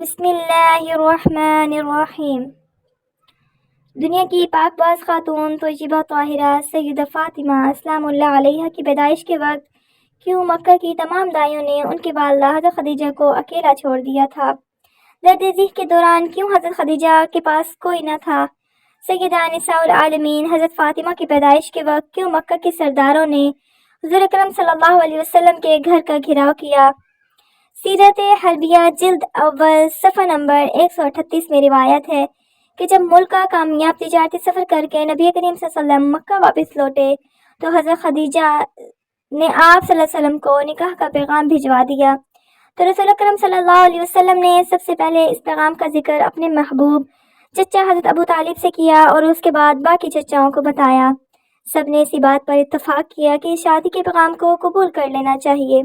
بسم اللہ الرحمن الرحیم۔ دنیا کی پاک باز خاتون طیبہ طاہرہ سیدہ فاطمہ سلام اللہ علیہا کی پیدائش کے وقت کیوں مکہ کی تمام دائیوں نے ان کی والدہ حضرت خدیجہ کو اکیلا چھوڑ دیا تھا؟ درد ذیق کے دوران کیوں حضرت خدیجہ کے پاس کوئی نہ تھا؟ سیدہ نساء العالمین حضرت فاطمہ کی پیدائش کے وقت کیوں مکہ کے سرداروں نے حضور اکرم صلی اللہ علیہ وسلم کے گھر کا گھیراؤ کیا؟ سیرت حربیہ جلد اول صفحہ نمبر 138 میں روایت ہے کہ جب ملک کا کامیاب تجارتی سفر کر کے نبی کریم صلی اللہ علیہ وسلم مکہ واپس لوٹے تو حضرت خدیجہ نے آپ صلی اللہ علیہ وسلم کو نکاح کا پیغام بھجوا دیا۔ تو رسول اکرم صلی اللہ علیہ وسلم نے سب سے پہلے اس پیغام کا ذکر اپنے محبوب چچا حضرت ابو طالب سے کیا اور اس کے بعد باقی چچاؤں کو بتایا۔ سب نے اسی بات پر اتفاق کیا کہ شادی کے پیغام کو قبول کر لینا چاہیے۔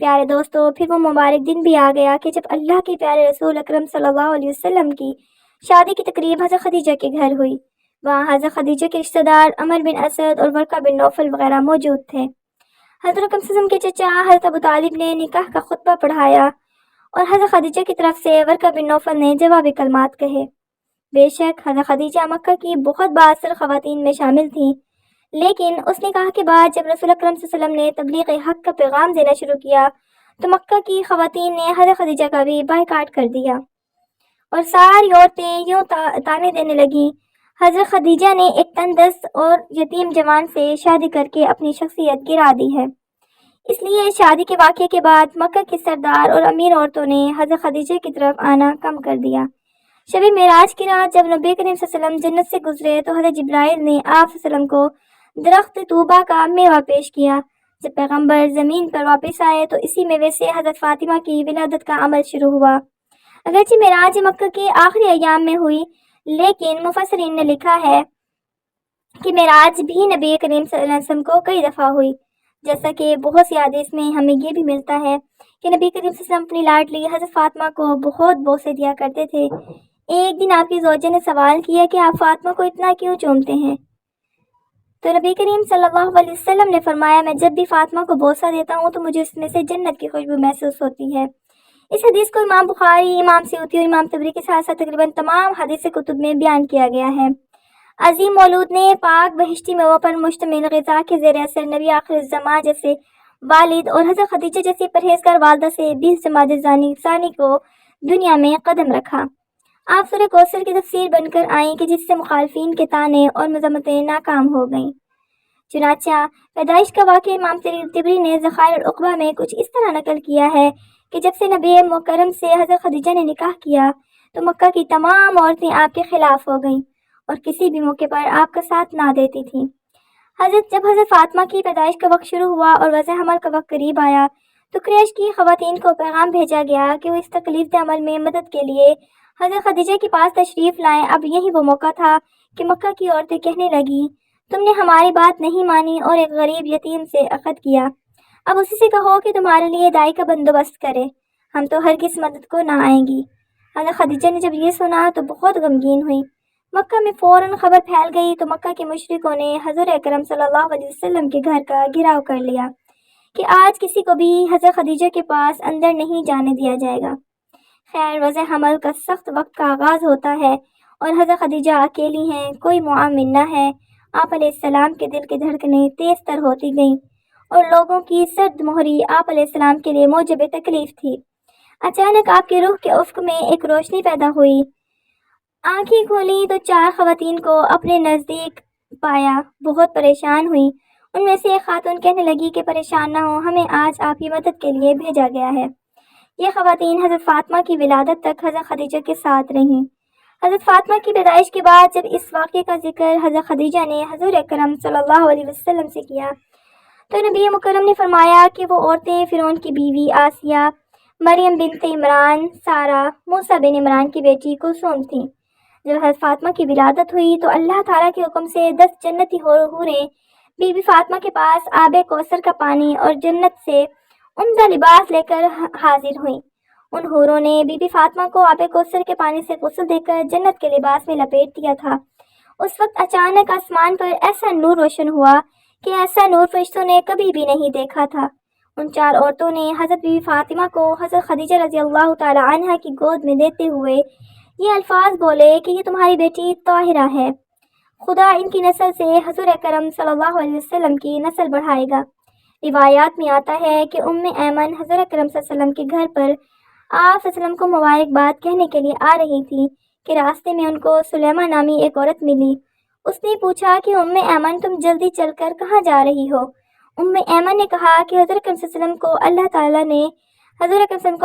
پیارے دوستو، پھر وہ مبارک دن بھی آ گیا کہ جب اللہ کے پیارے رسول اکرم صلی اللہ علیہ وسلم کی شادی کی تقریب حضرت خدیجہ کے گھر ہوئی۔ وہاں حضرت خدیجہ کے رشتہ دار عمر بن اسد اور ورقہ بن نوفل وغیرہ موجود تھے۔ حضرت اکرم صلی اللہ علیہ وسلم کے چچا حضرت ابو طالب نے نکاح کا خطبہ پڑھایا اور حضرت خدیجہ کی طرف سے ورقہ بن نوفل نے جوابی کلمات کہے۔ بے شک حضرت خدیجہ مکہ کی بہت بااثر خواتین میں شامل تھیں، لیکن اس نکاح کے بعد جب رسول اکرم صلی اللہ علیہ وسلم نے تبلیغ حق کا پیغام دینا شروع کیا تو مکہ کی خواتین نے حضرت خدیجہ کا بھی بائیکاٹ کر دیا اور ساری عورتیں یوں تانے دینے لگیں، حضرت خدیجہ نے ایک تندرست اور یتیم جوان سے شادی کر کے اپنی شخصیت گرا دی ہے۔ اس لیے شادی کے واقعے کے بعد مکہ کے سردار اور امیر عورتوں نے حضرت خدیجہ کی طرف آنا کم کر دیا۔ شب معراج کی رات جب نبی کریم صلی اللہ علیہ وسلم جنت سے گزرے تو حضرت جبرائیل نے آپ صلی اللہ علیہ وسلم کو درخت طوبہ کا میوہ پیش کیا۔ جب پیغمبر زمین پر واپس آئے تو اسی میوے سے حضرت فاطمہ کی ولادت کا عمل شروع ہوا۔ اگرچہ معراج مکہ کے آخری ایام میں ہوئی، لیکن مفسرین نے لکھا ہے کہ معراج بھی نبی کریم صلی اللہ علیہ وسلم کو کئی دفعہ ہوئی، جیسا کہ بہت سی حدیث میں ہمیں یہ بھی ملتا ہے کہ نبی کریم صلی اللہ علیہ وسلم اپنی لاڈلی حضرت فاطمہ کو بہت بوسے دیا کرتے تھے۔ ایک دن آپ کی زوجہ نے سوال کیا کہ آپ فاطمہ کو اتنا کیوں چومتے ہیں؟ تو نبی کریم صلی اللہ علیہ وسلم نے فرمایا، میں جب بھی فاطمہ کو بوسہ دیتا ہوں تو مجھے اس میں سے جنت کی خوشبو محسوس ہوتی ہے۔ اس حدیث کو امام بخاری، امام سیوطی اور امام طبری کے ساتھ ساتھ تقریباً تمام حدیث کتب میں بیان کیا گیا ہے۔ عظیم مولود نے پاک بہشتی میووں پر مشتمل غذا کے زیر اثر نبی آخر الزماں جیسے والد اور حضرت خدیجہ جیسی پرہیزگار والدہ سے 20 جمادی ثانی کو دنیا میں قدم رکھا۔ آپ سورہ کوثر کی تفسیر بن کر آئیں کہ جس سے مخالفین کے تانے اور مذمتیں ناکام ہو گئیں۔ چنانچہ پیدائش کا واقعہ امام طبری نے ذخائر العقبہ میں کچھ اس طرح نقل کیا ہے کہ جب سے نبی مکرم سے حضرت خدیجہ نے نکاح کیا تو مکہ کی تمام عورتیں آپ کے خلاف ہو گئیں اور کسی بھی موقع پر آپ کا ساتھ نہ دیتی تھیں۔ جب حضرت فاطمہ کی پیدائش کا وقت شروع ہوا اور وضع حمل کا وقت قریب آیا تو قریش کی خواتین کو پیغام بھیجا گیا کہ وہ اس تکلیف دہ عمل میں مدد کے لیے حضرت خدیجہ کے پاس تشریف لائیں۔ اب یہی وہ موقع تھا کہ مکہ کی عورتیں کہنے لگیں، تم نے ہماری بات نہیں مانی اور ایک غریب یتیم سے عقد کیا، اب اسی سے کہو کہ تمہارے لیے دائی کا بندوبست کرے، ہم تو ہرگز مدد کو نہ آئیں گی۔ حضرت خدیجہ نے جب یہ سنا تو بہت غمگین ہوئی۔ مکہ میں فوراً خبر پھیل گئی تو مکہ کے مشرکوں نے حضور اکرم صلی اللہ علیہ وسلم کے گھر کا گھیراؤ کر لیا کہ آج کسی کو بھی حضرت خدیجہ کے پاس اندر نہیں جانے دیا جائے گا۔ خیر، وضع حمل کا سخت وقت کا آغاز ہوتا ہے اور حضرت خدیجہ اکیلی ہیں، کوئی معاون نہ ہے۔ آپ علیہ السلام کے دل کی دھڑکنیں تیز تر ہوتی گئیں اور لوگوں کی سرد مہری آپ علیہ السلام کے لیے موجب تکلیف تھی۔ اچانک آپ کی روح کے افق میں ایک روشنی پیدا ہوئی۔ آنکھیں کھولیں تو 4 خواتین کو اپنے نزدیک پایا، بہت پریشان ہوئیں۔ ان میں سے ایک خاتون کہنے لگی کہ پریشان نہ ہو، ہمیں آج آپ کی مدد کے لیے بھیجا گیا ہے۔ یہ خواتین حضرت فاطمہ کی ولادت تک حضرت خدیجہ کے ساتھ رہیں۔ حضرت فاطمہ کی پیدائش کے بعد جب اس واقعے کا ذکر حضرت خدیجہ نے حضور اکرم صلی اللہ علیہ وسلم سے کیا تو نبی مکرم نے فرمایا کہ وہ عورتیں فرعون کی بیوی آسیہ، مریم بنت عمران، سارہ، موسیٰ بن عمران کی بیٹی کلثوم تھیں۔ جب حضرت فاطمہ کی ولادت ہوئی تو اللہ تعالیٰ کے حکم سے 10 جنتی حوریں بی بی فاطمہ کے پاس آب کوثر کا پانی اور جنت سے عمدہ لباس لے کر حاضر ہوئیں۔ ان حوروں نے بی بی فاطمہ کو آب کوثر کے پانی سے غسل دے کر جنت کے لباس میں لپیٹ دیا تھا۔ اس وقت اچانک آسمان پر ایسا نور روشن ہوا کہ ایسا نور فرشتوں نے کبھی بھی نہیں دیکھا تھا۔ ان 4 عورتوں نے حضرت بی بی فاطمہ کو حضرت خدیجہ رضی اللہ تعالی عنہ کی گود میں دیتے ہوئے یہ الفاظ بولے کہ یہ تمہاری بیٹی طاہرہ ہے، خدا ان کی نسل سے حضور اکرم صلی اللہ علیہ وسلم کی نسل بڑھائے گا۔ روایات میں آتا ہے کہ ایمن حضور اکرم صلی اللہ علیہ وسلم کے گھر پر آپ صلی اللہ علیہ وسلم کو مبارکباد کہنے کے لیے آ رہی تھی کہ راستے میں ان کو سلیمہ نامی ایک عورت ملی۔ اس نے پوچھا کہ ایمن تم جلدی چل کر کہاں جا رہی ہو؟ ایمن نے کہا کہ حضور اکرم صلی اللہ علیہ وسلم کو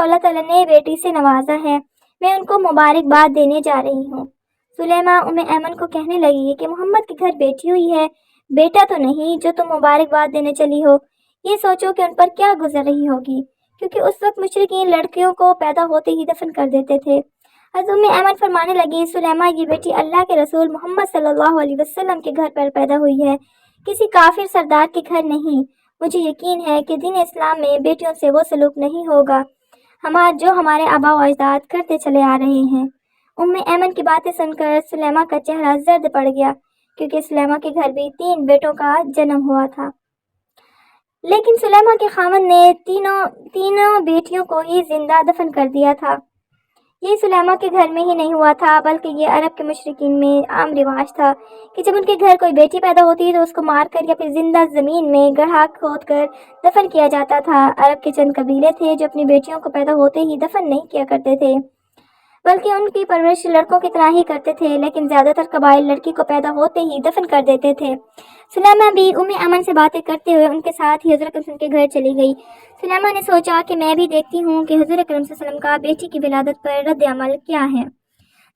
اللہ تعالیٰ نے بیٹی سے نوازا ہے، میں ان کو مبارکباد دینے جا رہی ہوں۔ سلیمہ ایمن کو کہنے لگی کہ محمد کے گھر بیٹی ہوئی ہے، بیٹا تو نہیں جو تم مبارکباد دینے چلی ہو۔ یہ سوچو کہ ان پر کیا گزر رہی ہوگی، کیونکہ اس وقت مشرکین لڑکیوں کو پیدا ہوتے ہی دفن کر دیتے تھے۔ حضرت ایمن فرمانے لگی سلیمہ یہ بیٹی اللہ کے رسول محمد صلی اللہ علیہ وسلم کے گھر پر پیدا ہوئی ہے، کسی کافر سردار کے گھر نہیں۔ مجھے یقین ہے کہ دین اسلام میں بیٹیوں سے وہ سلوک نہیں ہوگا جو ہمارے آباء و اجداد کرتے چلے آ رہے ہیں۔ ایمن کی باتیں سن کر سلیمہ کا چہرہ زرد پڑ گیا، کیونکہ سلیمہ کے گھر بھی 3 بیٹوں کا جنم ہوا تھا، لیکن سلیمہ کے خاوند نے تینوں بیٹیوں کو ہی زندہ دفن کر دیا تھا۔ یہ سلیمہ کے گھر میں ہی نہیں ہوا تھا، بلکہ یہ عرب کے مشرکین میں عام رواج تھا کہ جب ان کے گھر کوئی بیٹی پیدا ہوتی تو اس کو مار کر یا پھر زندہ زمین میں گڑھا کھود کر دفن کیا جاتا تھا۔ عرب کے چند قبیلے تھے جو اپنی بیٹیوں کو پیدا ہوتے ہی دفن نہیں کیا کرتے تھے، بلکہ ان کی پرورش لڑکوں کی طرح ہی کرتے تھے، لیکن زیادہ تر قبائل لڑکی کو پیدا ہوتے ہی دفن کر دیتے تھے۔ سلیمہ بھی ایمن سے باتیں کرتے ہوئے ان کے ساتھ ہی حضرت اکرم کے گھر چلی گئی۔ سلیمہ نے سوچا کہ میں بھی دیکھتی ہوں کہ حضور اکرم صلی اللہ علیہ وسلم کا بیٹی کی ولادت پر رد عمل کیا ہے۔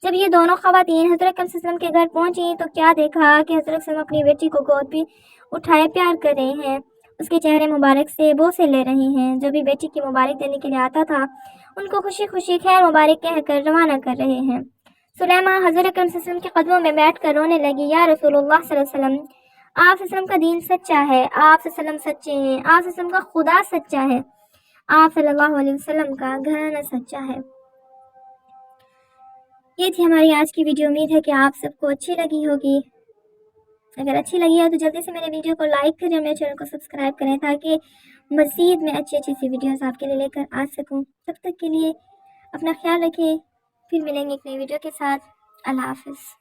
جب یہ دونوں خواتین حضرت اکرم صلی اللہ علیہ وسلم کے گھر پہنچی تو کیا دیکھا کہ حضرت اکرم اپنی بیٹی کو گود بھی اٹھائے پیار کر رہے ہیں، اس کے چہرے مبارک سے بوسے لے رہے ہیں۔ جو بھی بیٹی کی مبارک دینے کے لیے آتا تھا ان کو خوشی خوشی خیر مبارک کہہ کر روانہ کر رہے ہیں۔ سلیمہ حضور اکرم صلی اللہ علیہ وسلم کے قدموں میں بیٹھ کر رونے لگی، یا رسول اللہ صلی اللہ علیہ وسلم، آپ صلی اللہ علیہ وسلم کا دین سچا ہے، آپ صلی اللہ علیہ وسلم سچے ہیں، آپ صلی اللہ علیہ وسلم کا خدا سچا ہے، آپ صلی اللہ علیہ وسلم کا گھرانہ سچا ہے۔ یہ تھی ہماری آج کی ویڈیو، امید ہے کہ آپ سب کو اچھی لگی ہوگی۔ اگر اچھی لگی ہے تو جلدی سے میرے ویڈیو کو لائک کریں اور میرے چینل کو سبسکرائب کریں تاکہ مزید میں اچھی سی ویڈیوز آپ کے لیے لے کر آ سکوں۔ تب تک کے لیے اپنا خیال رکھیں، پھر ملیں گے ایک نئی ویڈیو کے ساتھ۔ اللہ حافظ۔